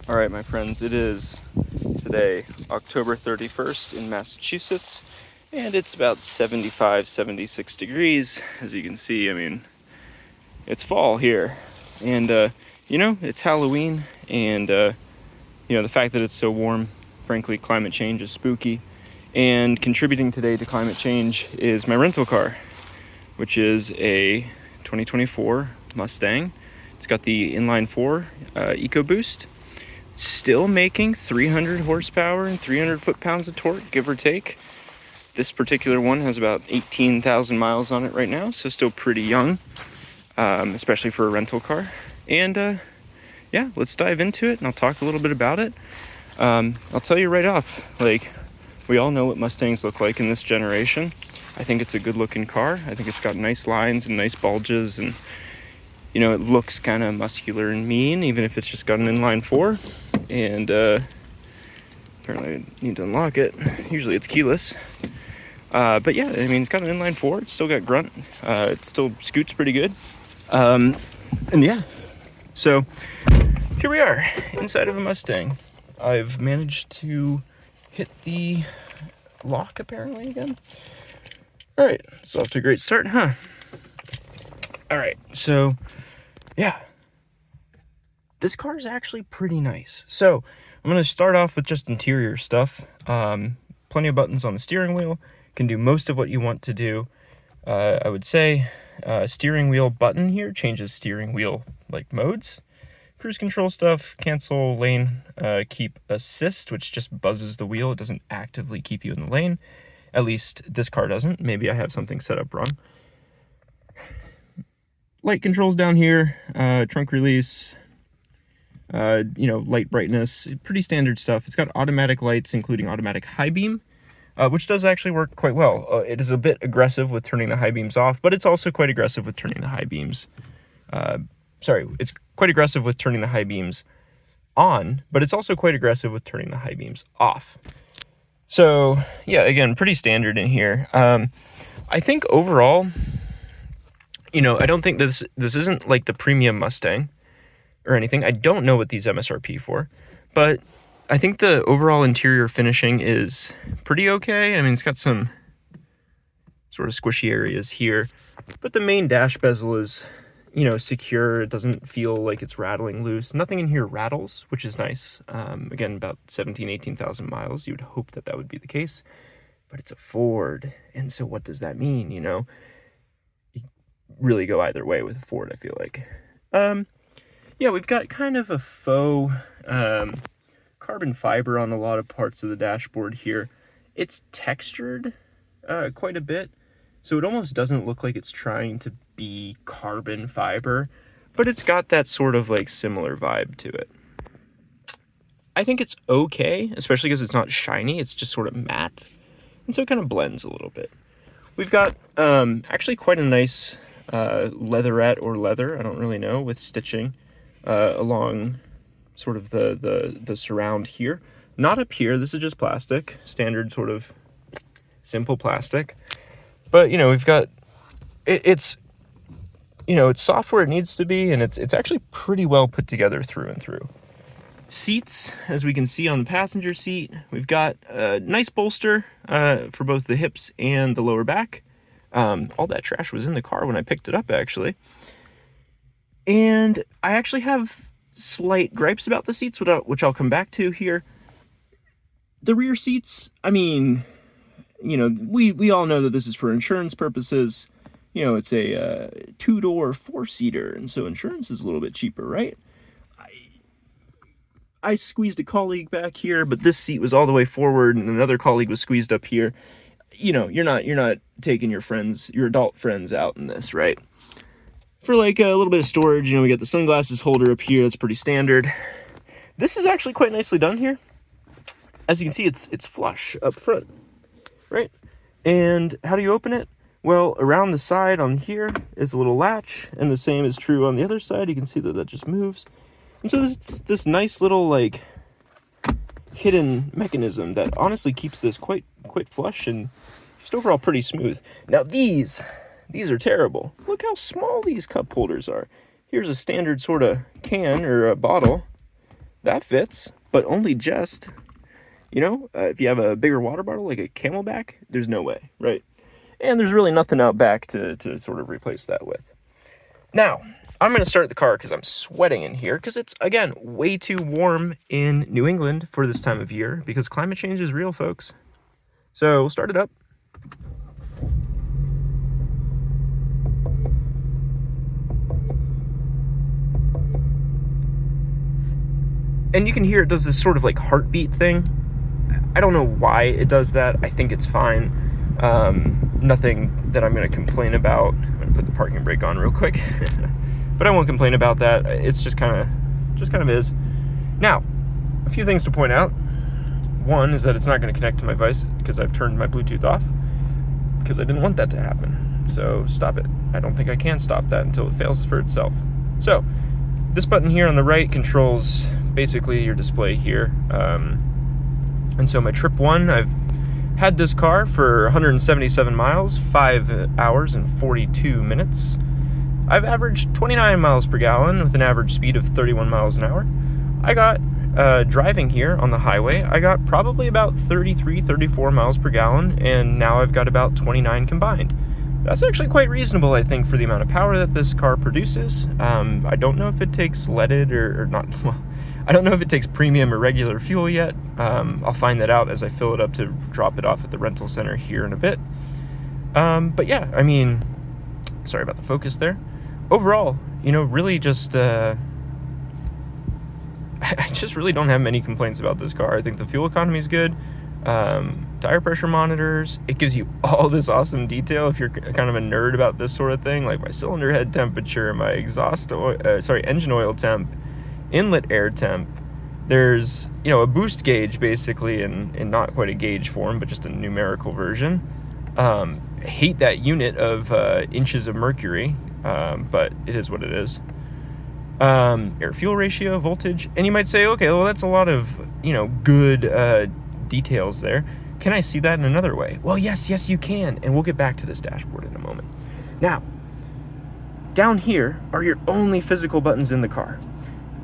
All right, my friends, it is today, October 31st in Massachusetts, and it's about 75, 76 degrees. As you can see, I mean, it's fall here. And, it's Halloween, and, the fact that it's so warm, frankly, climate change is spooky. And contributing today to climate change is my rental car, which is a 2024 Mustang. It's got the inline-4 Ecoboost. Still making 300 horsepower and 300 foot-pounds of torque, give or take. This particular one has about 18,000 miles on it right now, so still pretty young, especially for a rental car. And let's dive into it, and I'll talk a little bit about it. I'll tell you right off, we all know what Mustangs look like in this generation. I think it's a good-looking car. I think it's got nice lines and nice bulges, and it looks kind of muscular and mean, even if it's just got an inline-4. And apparently I need to unlock it. Usually it's keyless. But yeah, I mean, it's got an inline-4. It's still got grunt. It still scoots pretty good. And yeah, so here we are inside of a Mustang. I've managed to hit the lock apparently again. All right, it's off to a great start, huh? All right, so yeah, this car is actually pretty nice. So I'm going to start off with just interior stuff. Plenty of buttons on the steering wheel. Can do most of what you want to do. I would say steering wheel button here changes steering wheel modes. Cruise control stuff, cancel lane, keep assist, which just buzzes the wheel. It doesn't actively keep you in the lane. At least this car doesn't. Maybe I have something set up wrong. Light controls down here, trunk release, light brightness, pretty standard stuff. It's got automatic lights, including automatic high beam, which does actually work quite well. It is a bit aggressive with turning the high beams off, but it's also quite aggressive with turning the high beams. It's quite aggressive with turning the high beams on, but it's also quite aggressive with turning the high beams off. So yeah, again, pretty standard in here. I think overall, I don't think this isn't like the premium Mustang or anything. I don't know what these MSRP for, but I think the overall interior finishing is pretty okay. I mean, it's got some sort of squishy areas here, but the main dash bezel is, secure. It doesn't feel like it's rattling loose. Nothing in here rattles, which is nice. Again, about 18,000 miles. You would hope that would be the case, but it's a Ford. And so what does that mean? You really go either way with a Ford, I feel like. We've got kind of a faux carbon fiber on a lot of parts of the dashboard here. It's textured quite a bit, so it almost doesn't look like it's trying to be carbon fiber, but it's got that sort of similar vibe to it. I think it's okay, especially because it's not shiny. It's just sort of matte, and so it kind of blends a little bit. We've got actually quite a nice leatherette or leather, I don't really know, with stitching along sort of the surround here. Not up here, this is just plastic, standard sort of simple plastic. But, we've got, it's soft where it needs to be, and it's actually pretty well put together through and through. Seats, as we can see on the passenger seat, we've got a nice bolster for both the hips and the lower back. All that trash was in the car when I picked it up, actually. And I actually have slight gripes about the seats, which I'll come back to here. The rear seats, I mean, we all know that this is for insurance purposes. It's a 2-door 4-seater, and so insurance is a little bit cheaper, right? I squeezed a colleague back here, but this seat was all the way forward, and another colleague was squeezed up here. You're not taking your adult friends out in this, right? For a little bit of storage, we got the sunglasses holder up here. That's pretty standard. This is actually quite nicely done here. As you can see, it's flush up front, right? And how do you open it? Well, around the side on here is a little latch, and the same is true on the other side. You can see that just moves. And so it's this nice little hidden mechanism that honestly keeps this quite flush and just overall pretty smooth. Now these are terrible. Look how small these cup holders are. Here's a standard sort of can or a bottle. that fits, but only just, you know, if you have a bigger water bottle, like a Camelback, there's no way, right? And there's really nothing out back to sort of replace that with. Now, I'm going to start the car because I'm sweating in here because it's, again, way too warm in New England for this time of year because climate change is real, folks. So we'll start it up. And you can hear it does this sort of like heartbeat thing. I don't know why it does that. I think it's fine. Nothing that I'm going to complain about. I'm going to put the parking brake on real quick. But I won't complain about that. It's just kind of is. Now, a few things to point out. One is that it's not going to connect to my device because I've turned my Bluetooth off because I didn't want that to happen. So stop it. I don't think I can stop that until it fails for itself. So this button here on the right controls basically your display here. And so my trip one, I've had this car for 177 miles, 5 hours and 42 minutes. I've averaged 29 miles per gallon with an average speed of 31 miles an hour. I got, driving here on the highway, I got probably about 33, 34 miles per gallon, and now I've got about 29 combined. That's actually quite reasonable, I think, for the amount of power that this car produces. I don't know if it takes leaded or not. Well, I don't know if it takes premium or regular fuel yet. I'll find that out as I fill it up to drop it off at the rental center here in a bit. But yeah, I mean, sorry about the focus there. Overall, you know, really just, I just really don't have many complaints about this car. I think the fuel economy is good. Tire pressure monitors, it gives you all this awesome detail if you're kind of a nerd about this sort of thing, like my cylinder head temperature, my engine oil temp, inlet air temp. There's, you know, a boost gauge basically in not quite a gauge form, but just a numerical version. I hate that unit of inches of mercury, but it is what it is. Air fuel ratio, voltage, and you might say, okay, well, that's a lot of, you know, good details there. Can I see that in another way? Well, yes, you can, and we'll get back to this dashboard in a moment. Now, down here are your only physical buttons in the car.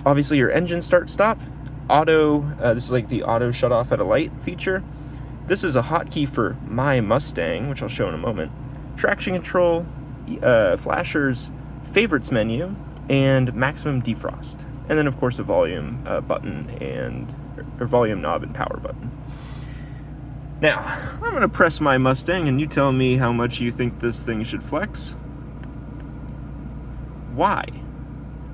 Obviously, your engine start-stop, auto, this is like the auto shut-off at a light feature. This is a hotkey for my Mustang, which I'll show in a moment. Traction control, flashers, favorites menu, and maximum defrost. And then, of course, a volume button or volume knob and power button. Now, I'm going to press my Mustang, and you tell me how much you think this thing should flex. Why?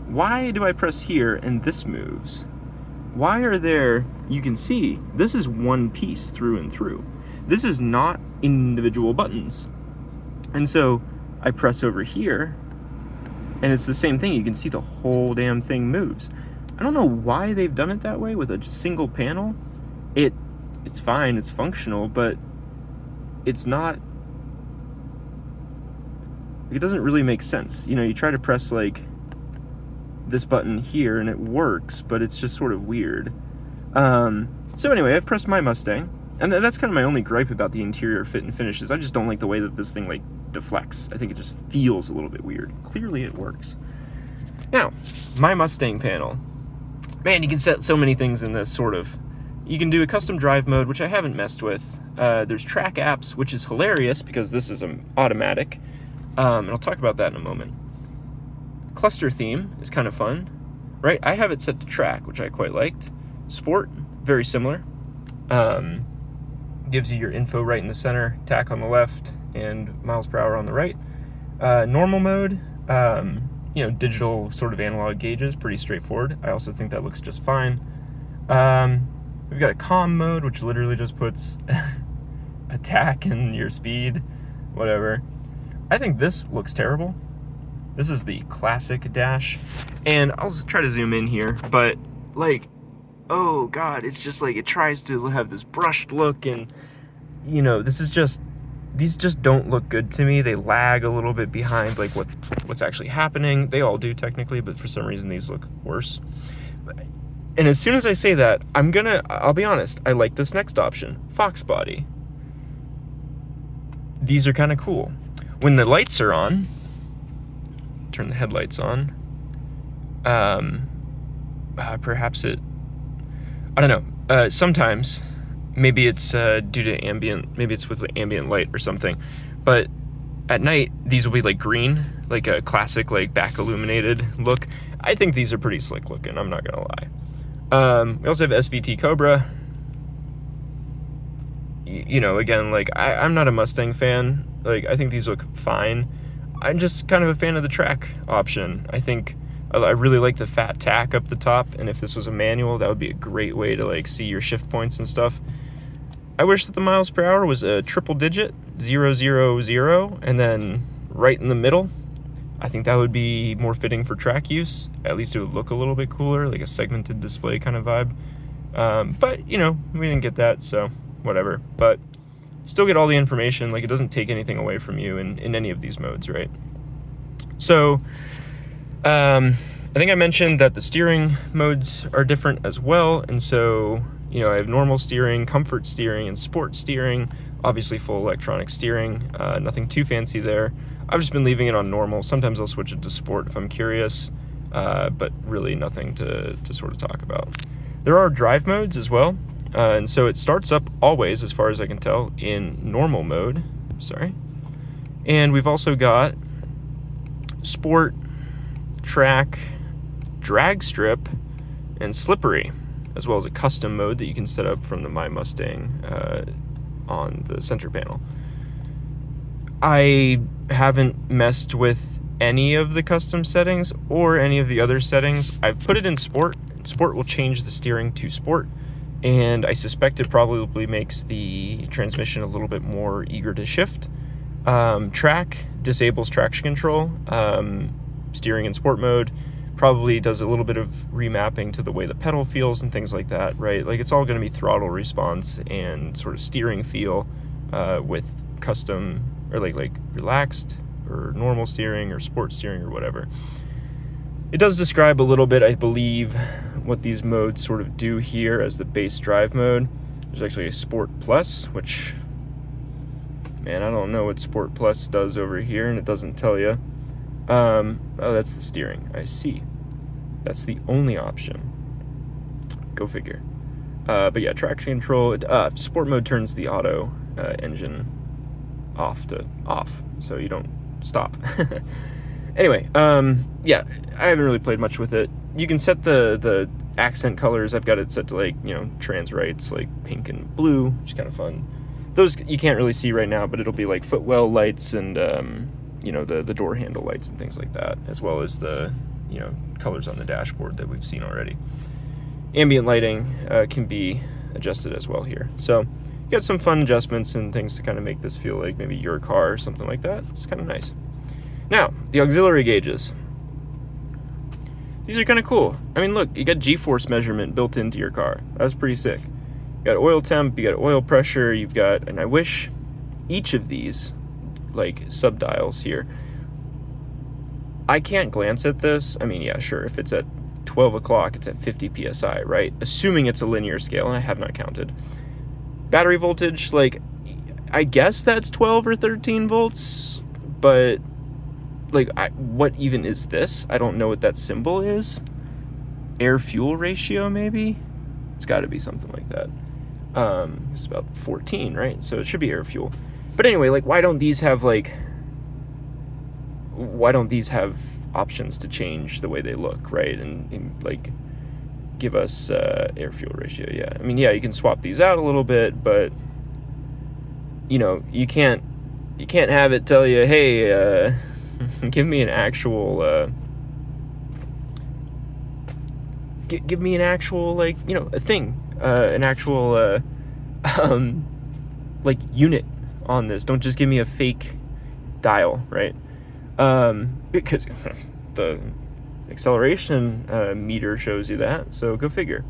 Why do I press here and this moves? Why are there, you can see, this is one piece through and through. This is not individual buttons. And so I press over here, and it's the same thing. You can see the whole damn thing moves. I don't know why they've done it that way with a single panel. It's fine, it's functional, but it's not, it doesn't really make sense. You know, you try to press like this button here and it works, but it's just sort of weird. So anyway, I've pressed my Mustang, and that's kind of my only gripe about the interior fit and finishes. I just don't like the way that this thing like deflects. I think it just feels a little bit weird. Clearly it works. Now, my Mustang panel. Man, you can set so many things in this, sort of. You can do a custom drive mode, which I haven't messed with. There's track apps, which is hilarious because this is automatic. And I'll talk about that in a moment. Cluster theme is kind of fun, right? I have it set to track, which I quite liked. Sport, very similar. Gives you your info right in the center, tack on the left, and miles per hour on the right. Normal mode, you know, digital sort of analog gauges, pretty straightforward. I also think that looks just fine. We've got a calm mode, which literally just puts attack and your speed, whatever. I think this looks terrible. This is the classic dash, and I'll try to zoom in here, but like, oh God, it's just like, it tries to have this brushed look, and you know, this is just, these just don't look good to me. They lag a little bit behind like what's actually happening. They all do technically, but for some reason these look worse. And as soon as I say that, I'll be honest, I like this next option, Fox Body. These are kind of cool. When the lights are on, turn the headlights on, perhaps it I don't know, sometimes, maybe it's due to maybe it's with ambient light or something, but at night, these will be like green, like a classic like back illuminated look. I think these are pretty slick looking, I'm not gonna lie. We also have SVT Cobra. You know, again, like, I'm not a Mustang fan. Like, I think these look fine. I'm just kind of a fan of the track option. I think I really like the fat tack up the top, and if this was a manual, that would be a great way to, like, see your shift points and stuff. I wish that the miles per hour was a triple digit, 000, and then right in the middle. I think that would be more fitting for track use. At least it would look a little bit cooler, like a segmented display kind of vibe. But, you know, we didn't get that, so whatever. But still get all the information. Like, it doesn't take anything away from you in any of these modes, right? So, I think I mentioned that the steering modes are different as well. And so, you know, I have normal steering, comfort steering, and sport steering. Obviously full electronic steering, nothing too fancy there. I've just been leaving it on normal. Sometimes I'll switch it to sport if I'm curious, but really nothing to sort of talk about. There are drive modes as well, and so it starts up always, as far as I can tell, in normal mode. Sorry. And we've also got sport, track, drag strip, and slippery, as well as a custom mode that you can set up from the My Mustang on the center panel. I haven't messed with any of the custom settings or any of the other settings. I've put it in sport. Sport will change the steering to sport, and I suspect it probably makes the transmission a little bit more eager to shift. Track disables traction control. Steering in sport mode probably does a little bit of remapping to the way the pedal feels and things like that, right? Like, it's all going to be throttle response and sort of steering feel with custom or like relaxed or normal steering or sport steering or whatever. It does describe a little bit, I believe, what these modes sort of do here as the base drive mode. There's actually a Sport Plus, which, man, I don't know what Sport Plus does over here, and it doesn't tell you. Oh, that's the steering. I see. That's the only option. Go figure. But yeah, traction control. Sport mode turns the auto engine off to off, so you don't stop. Anyway, yeah, I haven't really played much with it. You can set the accent colors. I've got it set to, like, you know, trans rights, like pink and blue, which is kind of fun. Those you can't really see right now, but it'll be like footwell lights and, you know, the door handle lights and things like that, as well as the, you know, colors on the dashboard that we've seen already. Ambient lighting can be adjusted as well here. So you got some fun adjustments and things to kind of make this feel like maybe your car or something like that. It's kind of nice. Now, the auxiliary gauges. These are kind of cool. I mean, look, you got G-force measurement built into your car. That's pretty sick. You got oil temp, you got oil pressure, you've got, and I wish each of these, like, sub-dials here, I can't glance at this. I mean, yeah, sure, if it's at 12 o'clock, it's at 50 PSI, right? Assuming it's a linear scale, and I have not counted. Battery voltage, like, I guess that's 12 or 13 volts, but, like, what even is this? I don't know what that symbol is. Air-fuel ratio, maybe? It's got to be something like that. It's about 14, right? So it should be air-fuel. But anyway, like, why don't these have options to change the way they look, right? And like, give us air-fuel ratio, yeah. I mean, yeah, you can swap these out a little bit, but, you know, you can't have it tell you, hey, give me an actual, give me an actual, like, you know, a thing, an actual, like, unit on this. Don't just give me a fake dial, right? Because the acceleration meter shows you that, so go figure.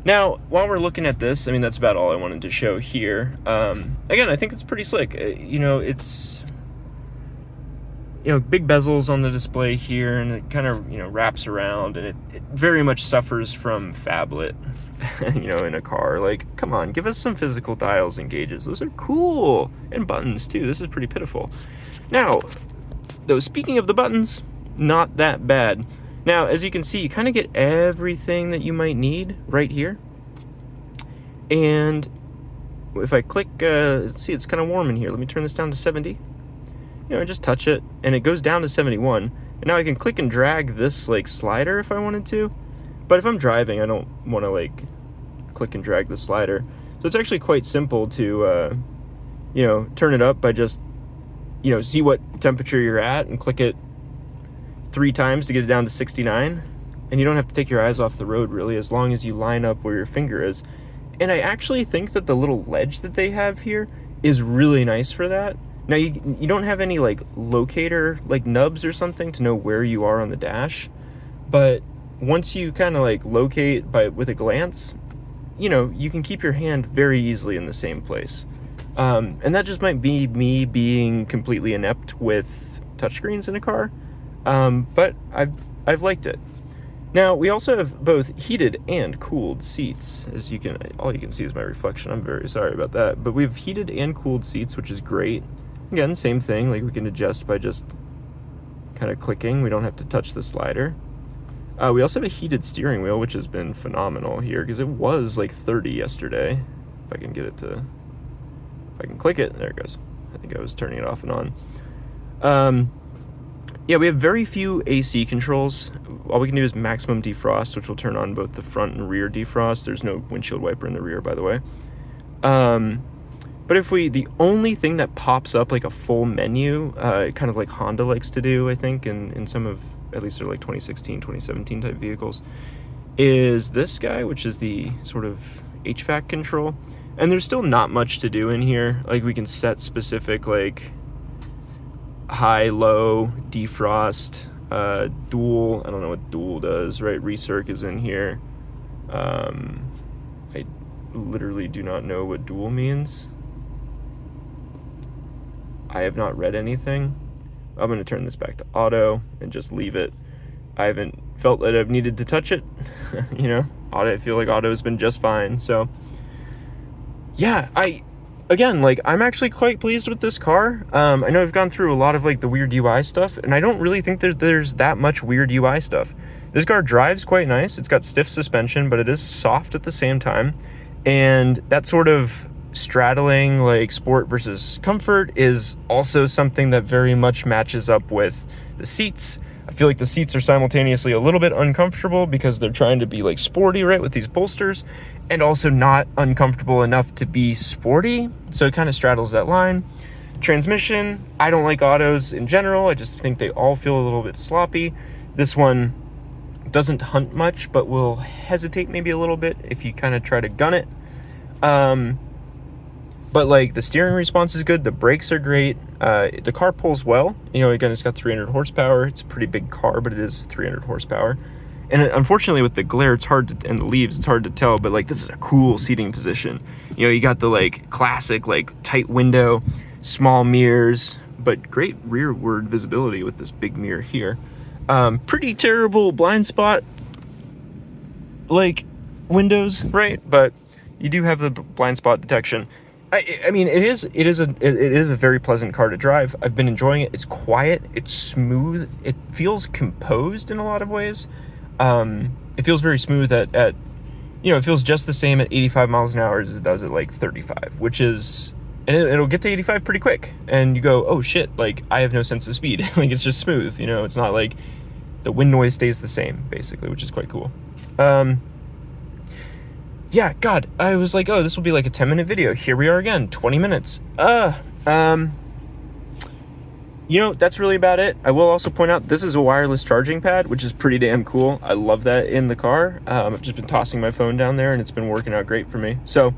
Now, while we're looking at this, I mean, that's about all I wanted to show here. Again, I think it's pretty slick. You know, it's, you know, big bezels on the display here, and it kind of, you know, wraps around, and it very much suffers from phablet, you know, in a car. Like, come on, give us some physical dials and gauges. Those are cool. And buttons, too. This is pretty pitiful. Now, though, speaking of the buttons, not that bad. Now, as you can see, you kind of get everything that you might need right here. And if I click, let's see, it's kind of warm in here. Let me turn this down to 70. You know, just touch it, and it goes down to 71. And now I can click and drag this like slider if I wanted to. But if I'm driving, I don't want to like click and drag the slider. So it's actually quite simple to, you know, turn it up by just, you know, see what temperature you're at and click it 3 times to get it down to 69. And you don't have to take your eyes off the road really, as long as you line up where your finger is. And I actually think that the little ledge that they have here is really nice for that. Now you don't have any like locator like nubs or something to know where you are on the dash, but once you kind of like locate with a glance, you know, you can keep your hand very easily in the same place. And that just might be me being completely inept with touchscreens in a car, but I've liked it. Now, we also have both heated and cooled seats. As you can, all you can see is my reflection. I'm very sorry about that. But we have heated and cooled seats, which is great. Again, same thing, like we can adjust by just kind of clicking. We don't have to touch the slider. We also have a heated steering wheel, which has been phenomenal here, because it was like 30 yesterday. If I can get it to, if I can click it, there it goes. I think I was turning it off and on. Yeah, we have very few AC controls. All we can do is maximum defrost, which will turn on both the front and rear defrost. There's no windshield wiper in the rear, by the way. But if the only thing that pops up like a full menu, kind of like Honda likes to do, I think, in some of, at least they're like 2016, 2017 type vehicles, is this guy, which is the sort of HVAC control. And there's still not much to do in here. Like we can set specific like high, low, defrost, dual. I don't know what dual does, right? Recirc is in here. I literally do not know what dual means. I have not read anything. I'm going to turn this back to auto and just leave it. I haven't felt that I've needed to touch it. You know, I feel like auto has been just fine. So yeah, again, like, I'm actually quite pleased with this car. I know I've gone through a lot of like the weird UI stuff, and I don't really think there's that much weird UI stuff. This car drives quite nice. It's got stiff suspension, but it is soft at the same time. And that sort of straddling like sport versus comfort is also something that very much matches up with the seats. I feel like the seats are simultaneously a little bit uncomfortable because they're trying to be like sporty, right, with these bolsters, and also not uncomfortable enough to be sporty. So it kind of straddles that line. Transmission, I don't like autos in general. I just think they all feel a little bit sloppy. This one doesn't hunt much, but will hesitate maybe a little bit if you kind of try to gun it. But like the steering response is good. The brakes are great. The car pulls well. You know, again, it's got 300 horsepower. It's a pretty big car, but it is 300 horsepower. And unfortunately with the glare, it's hard to, and the leaves, it's hard to tell, but like this is a cool seating position. You know, you got the like classic, like tight window, small mirrors, but great rearward visibility with this big mirror here. Pretty terrible blind spot, like windows, right? But you do have the blind spot detection. I mean, it is a very pleasant car to drive. I've been enjoying it. It's quiet. It's smooth. It feels composed in a lot of ways. It feels very smooth at you know, it feels just the same at 85 miles an hour as it does at like 35, which is, and it'll get to 85 pretty quick. And you go, oh shit, like I have no sense of speed. Like it's just smooth, you know, it's not like the wind noise stays the same basically, which is quite cool. Yeah, God, I was like, oh, this will be like a 10-minute video. Here we are again, 20 minutes. You know, that's really about it. I will also point out this is a wireless charging pad, which is pretty damn cool. I love that in the car. I've just been tossing my phone down there and it's been working out great for me. So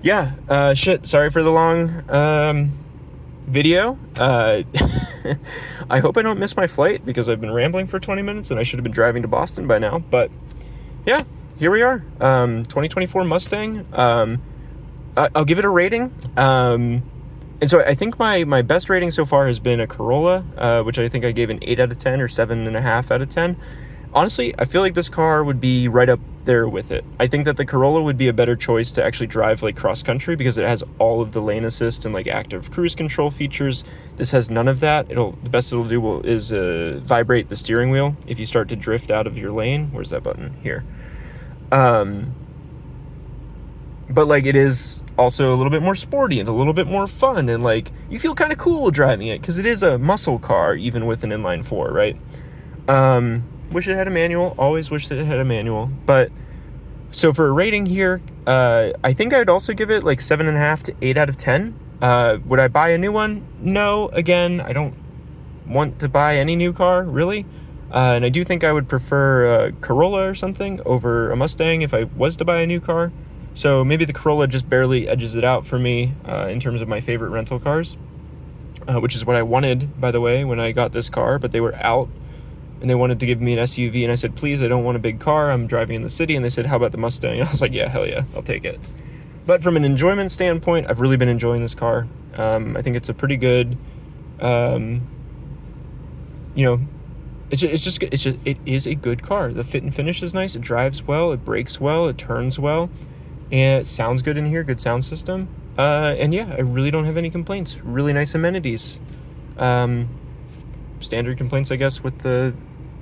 yeah, shit, sorry for the long video. I hope I don't miss my flight because I've been rambling for 20 minutes and I should have been driving to Boston by now. But yeah, here we are. 2024 Mustang. I'll give it a rating. And so I think my best rating so far has been a Corolla, which I think I gave an 8 out of 10 or 7.5 out of 10. Honestly, I feel like this car would be right up there with it. I think that the Corolla would be a better choice to actually drive like cross country because it has all of the lane assist and like active cruise control features. This has none of that. The best it'll do is vibrate the steering wheel if you start to drift out of your lane. Where's that button? Here. but like it is also a little bit more sporty and a little bit more fun, and like you feel kind of cool driving it because it is a muscle car even with an inline four, right? Wish it had a manual. Always wish that it had a manual. But so for a rating here, I think I'd also give it like 7.5 to 8 out of 10. Would I buy a new one? No. Again, I don't want to buy any new car really. And I do think I would prefer a Corolla or something over a Mustang if I was to buy a new car. So maybe the Corolla just barely edges it out for me in terms of my favorite rental cars, which is what I wanted, by the way, when I got this car, but they were out and they wanted to give me an SUV, and I said, please, I don't want a big car, I'm driving in the city, and they said, how about the Mustang? And I was like, yeah, hell yeah, I'll take it. But from an enjoyment standpoint, I've really been enjoying this car. I think it's a pretty good, you know, it is a good car. The fit and finish is nice, it drives well, it brakes well, it turns well, and it sounds good in here, good sound system. And yeah, I really don't have any complaints. Really nice amenities. Standard complaints, I guess, with the,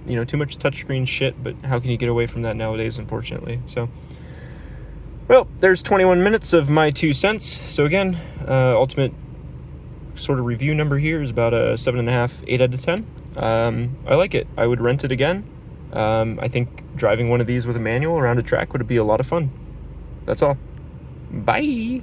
you know, too much touchscreen shit, but how can you get away from that nowadays, unfortunately? So, well, there's 21 minutes of my 2 cents. So again, ultimate sort of review number here is about a 7.5, 8 out of 10. I like it. I would rent it again. I think driving one of these with a manual around a track would be a lot of fun. That's all. Bye.